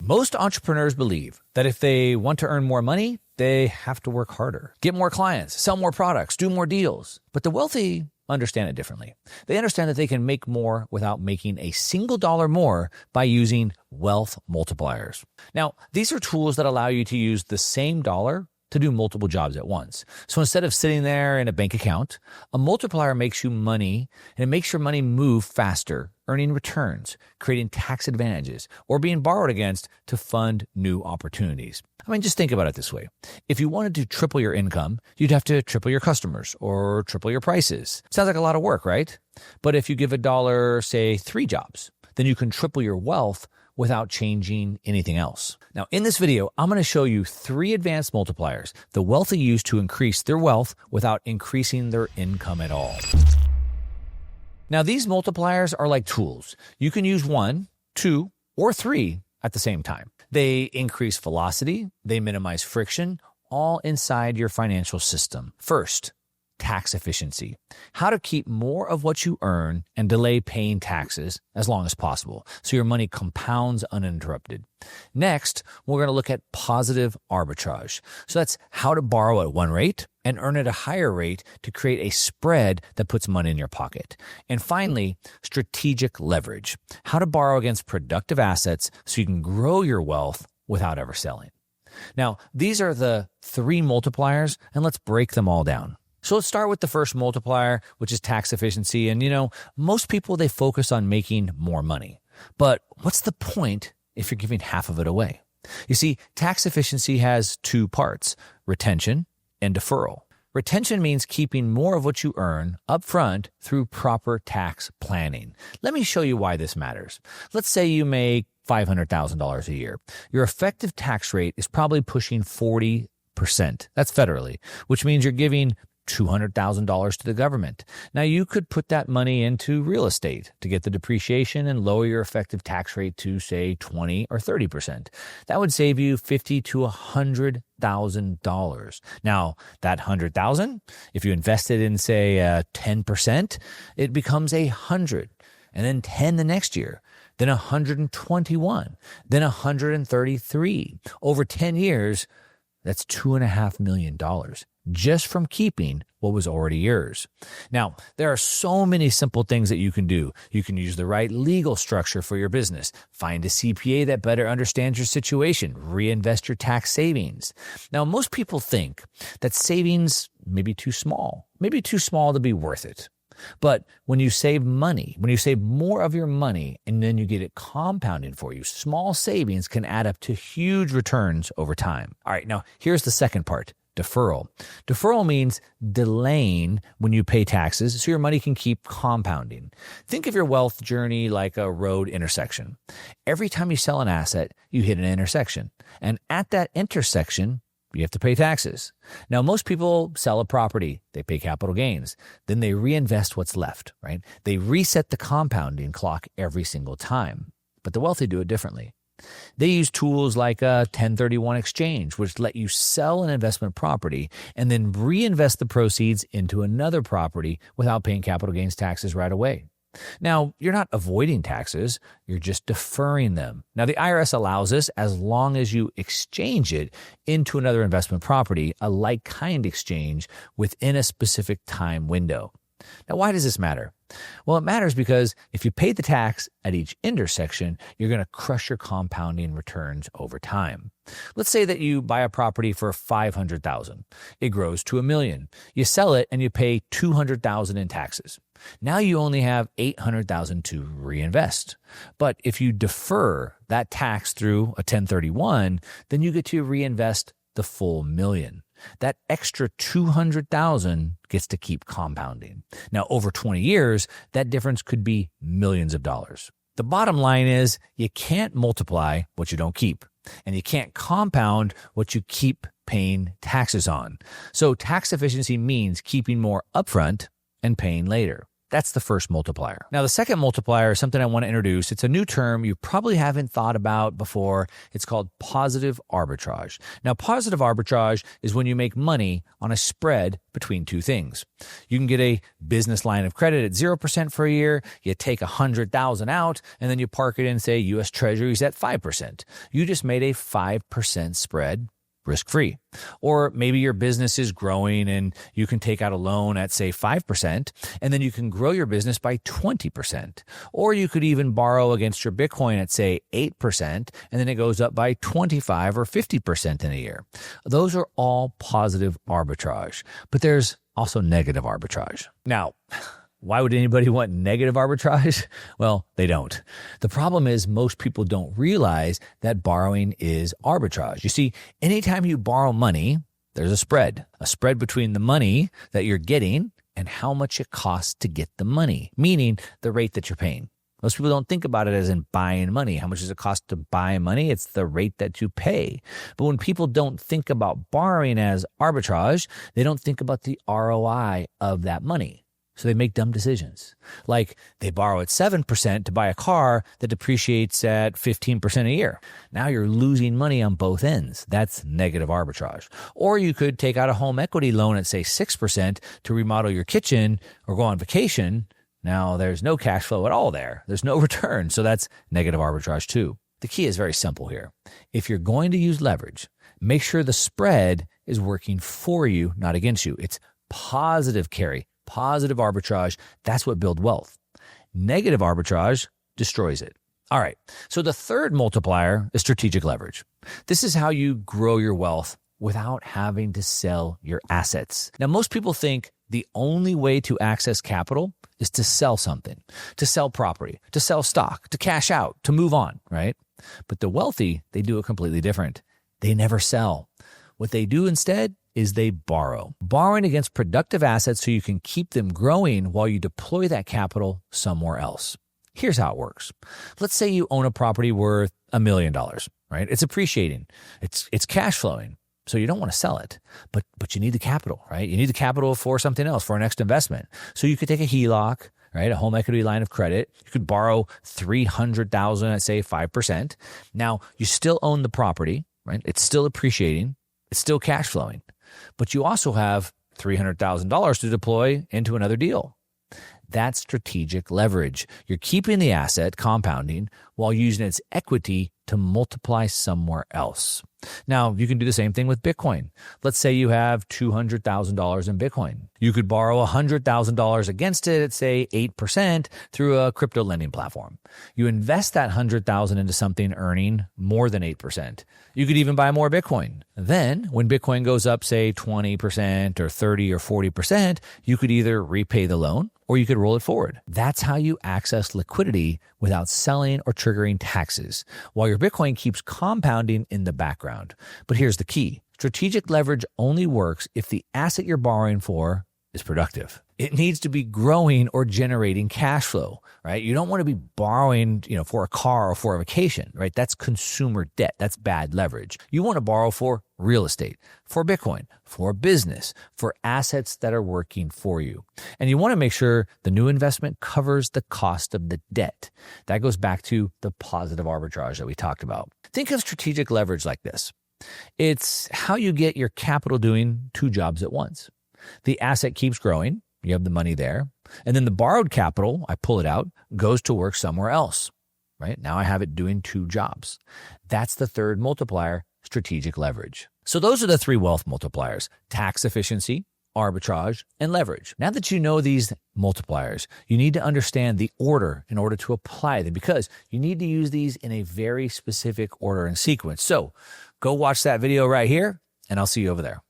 Most entrepreneurs believe that if they want to earn more money, they have to work harder, get more clients, sell more products, do more deals. But the wealthy understand it differently. They understand that they can make more without making a single dollar more by using wealth multipliers. Now, these are tools that allow you to use the same dollar to do multiple jobs at once. So instead of sitting there in a bank account, a multiplier makes you money, and it makes your money move faster, earning returns, creating tax advantages, or being borrowed against to fund new opportunities. I mean, just think about it this way. If you wanted to triple your income, you'd have to triple your customers or triple your prices. Sounds like a lot of work, right? But if you give a dollar, say 3 jobs, then you can triple your wealth without changing anything else. Now, in this video, I'm going to show you 3 advanced multipliers the wealthy use to increase their wealth without increasing their income at all. Now, these multipliers are like tools. You can use 1, 2, or 3 at the same time. They increase velocity, they minimize friction, all inside your financial system. First, tax efficiency. How to keep more of what you earn and delay paying taxes as long as possible so your money compounds uninterrupted. Next, we're going to look at positive arbitrage. So that's how to borrow at one rate and earn at a higher rate to create a spread that puts money in your pocket. And finally, strategic leverage. How to borrow against productive assets so you can grow your wealth without ever selling. Now, these are the 3 multipliers, and let's break them all down. So let's start with the first multiplier, which is tax efficiency. And most people, they focus on making more money. But what's the point if you're giving half of it away? You see, tax efficiency has 2 parts, retention and deferral. Retention means keeping more of what you earn upfront through proper tax planning. Let me show you why this matters. Let's say you make $500,000 a year. Your effective tax rate is probably pushing 40%. That's federally, which means you're giving $200,000 to the government. Now, you could put that money into real estate to get the depreciation and lower your effective tax rate to, say, 20 or 30%. That would save you $50,000 to $100,000. Now, that $100,000, if you invested in, say, 10%, it becomes $100,000, and then 10 the next year, then 121, then 133. Over 10 years, that's $2.5 million just from keeping what was already yours. Now, there are so many simple things that you can do. You can use the right legal structure for your business, find a CPA that better understands your situation, reinvest your tax savings. Now, most people think that savings may be too small to be worth it. But when you save money, when you save more of your money and then you get it compounding for you, small savings can add up to huge returns over time. All right, now here's the second part, deferral. Deferral means delaying when you pay taxes so your money can keep compounding. Think of your wealth journey like a road intersection. Every time you sell an asset, you hit an intersection. And at that intersection, you have to pay taxes. Now, most people sell a property, they pay capital gains, then they reinvest what's left, right? They reset the compounding clock every single time. But the wealthy do it differently. They use tools like a 1031 exchange, which let you sell an investment property and then reinvest the proceeds into another property without paying capital gains taxes right away. Now, you're not avoiding taxes, you're just deferring them. Now, the IRS allows this as long as you exchange it into another investment property, a like-kind exchange within a specific time window. Now, why does this matter? Well, it matters because if you pay the tax at each intersection, you're going to crush your compounding returns over time. Let's say that you buy a property for $500,000. It grows to $1 million. You sell it and you pay $200,000 in taxes. Now you only have $800,000 to reinvest. But if you defer that tax through a 1031, then you get to reinvest the full $1 million. That extra $200,000 gets to keep compounding. Now, over 20 years, that difference could be millions of dollars. The bottom line is you can't multiply what you don't keep, and you can't compound what you keep paying taxes on. So tax efficiency means keeping more upfront and paying later. That's the first multiplier. Now, the second multiplier is something I want to introduce. It's a new term you probably haven't thought about before. It's called positive arbitrage. Now, positive arbitrage is when you make money on a spread between two things. You can get a business line of credit at 0% for a year. You take $100,000 out, and then you park it in, say, U.S. Treasuries at 5%. You just made a 5% spread risk-free. Or maybe your business is growing and you can take out a loan at, say, 5%, and then you can grow your business by 20%. Or you could even borrow against your Bitcoin at, say, 8%, and then it goes up by 25 or 50% in a year. Those are all positive arbitrage, but there's also negative arbitrage. Now, why would anybody want negative arbitrage? Well, they don't. The problem is most people don't realize that borrowing is arbitrage. You see, anytime you borrow money, there's a spread between the money that you're getting and how much it costs to get the money, meaning the rate that you're paying. Most people don't think about it as in buying money. How much does it cost to buy money? It's the rate that you pay. But when people don't think about borrowing as arbitrage, they don't think about the ROI of that money. So they make dumb decisions. Like they borrow at 7% to buy a car that depreciates at 15% a year. Now you're losing money on both ends. That's negative arbitrage. Or you could take out a home equity loan at, say, 6% to remodel your kitchen or go on vacation. Now there's no cash flow at all there. There's no return. So that's negative arbitrage too. The key is very simple here. If you're going to use leverage, make sure the spread is working for you, not against you. It's positive carry. Positive arbitrage, that's what builds wealth. Negative arbitrage destroys it. All right, so the third multiplier is strategic leverage. This is how you grow your wealth without having to sell your assets. Now, most people think the only way to access capital is to sell something, to sell property, to sell stock, to cash out, to move on, right? But the wealthy, they do it completely different. They never sell. What they do instead is they borrow. Borrowing against productive assets so you can keep them growing while you deploy that capital somewhere else. Here's how it works. Let's say you own a property worth $1 million, right? It's appreciating. It's cash flowing. So you don't want to sell it, but you need the capital, right? You need the capital for something else, for our next investment. So you could take a HELOC, right? A home equity line of credit. You could borrow $300,000 at, say, 5%. Now you still own the property, right? It's still appreciating. It's still cash flowing. But you also have $300,000 to deploy into another deal. That's strategic leverage. You're keeping the asset compounding while using its equity to multiply somewhere else. Now, you can do the same thing with Bitcoin. Let's say you have $200,000 in Bitcoin. You could borrow $100,000 against it at, say, 8% through a crypto lending platform. You invest that $100,000 into something earning more than 8%. You could even buy more Bitcoin. Then, when Bitcoin goes up, say, 20% or 30 or 40%, you could either repay the loan or you could roll it forward. That's how you access liquidity without selling or triggering taxes, while your Bitcoin keeps compounding in the background. But here's the key. Strategic leverage only works if the asset you're borrowing for is productive. It needs to be growing or generating cash flow, right? You don't want to be borrowing, for a car or for a vacation, right? That's consumer debt. That's bad leverage. You want to borrow for real estate, for Bitcoin, for business, for assets that are working for you. And you want to make sure the new investment covers the cost of the debt. That goes back to the positive arbitrage that we talked about. Think of strategic leverage like this. It's how you get your capital doing two jobs at once. The asset keeps growing. You have the money there. And then the borrowed capital, I pull it out, goes to work somewhere else, right? Now I have it doing two jobs. That's the third multiplier, strategic leverage. So those are the three wealth multipliers: tax efficiency, arbitrage, and leverage. Now that you know these multipliers, you need to understand the order in order to apply them, because you need to use these in a very specific order and sequence. So go watch that video right here, and I'll see you over there.